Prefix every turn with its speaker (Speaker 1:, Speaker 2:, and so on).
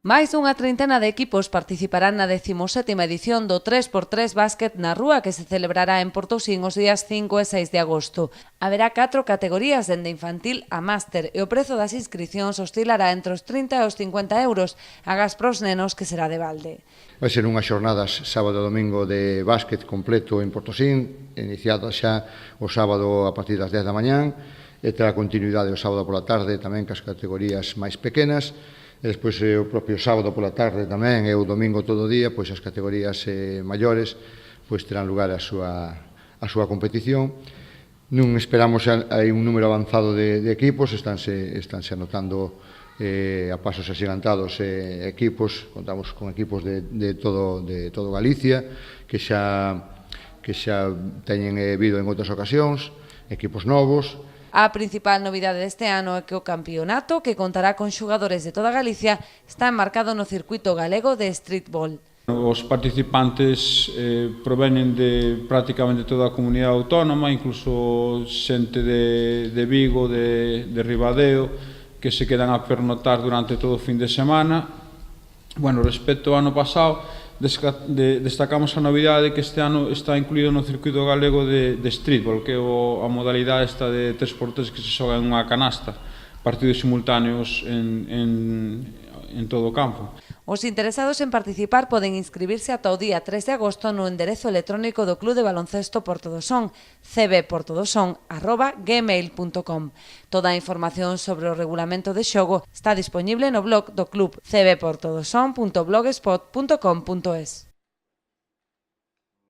Speaker 1: Máis dunha trintena de equipos participarán na 17ª edición do 3x3 básquet na rúa que se celebrará en Portosín os días 5 e 6 de agosto. Haberá 4 categorías dende infantil a máster e o prezo das inscricións oscilará entre os 30 e os 50 euros, agás pros nenos que será de balde.
Speaker 2: Vai ser unhas xornadas sábado e domingo de básquet completo en Portosín, iniciada xa o sábado a partir das 10 da mañán, e terá continuidade o sábado pola tarde tamén cas categorías máis pequenas. E despois o propio sábado pola tarde tamén e o domingo todo o día, pois as categorías maiores pois terán lugar a súa competición. Non esperamos hai un número avanzado de equipos, estánse anotando a pasos axigantados equipos, contamos con equipos de todo Galicia que xa teñen vido en outras ocasións, equipos novos.
Speaker 1: A principal novidade deste ano é que o campionato, que contará con xogadores de toda Galicia, está enmarcado no circuito galego de streetball.
Speaker 3: Os participantes provenen de prácticamente toda a comunidade autónoma, incluso xente de Vigo, de Ribadeo, que se quedan a pernotar durante todo o fin de semana. Bueno, respecto ao ano pasado, destacamos a novidade que este ano está incluído no circuito galego de streetball, que é a modalidade esta de 3x3 que se xoga en unha canasta, partidos simultáneos en todo o campo.
Speaker 1: Os interesados en participar poden inscribirse ata o día 3 de agosto no enderezo electrónico do Club de Baloncesto Portodosón, cbportodosón@gmail.com. Toda a información sobre o regulamento de xogo está disponible no blog do club cbportodosón.blogspot.com.es.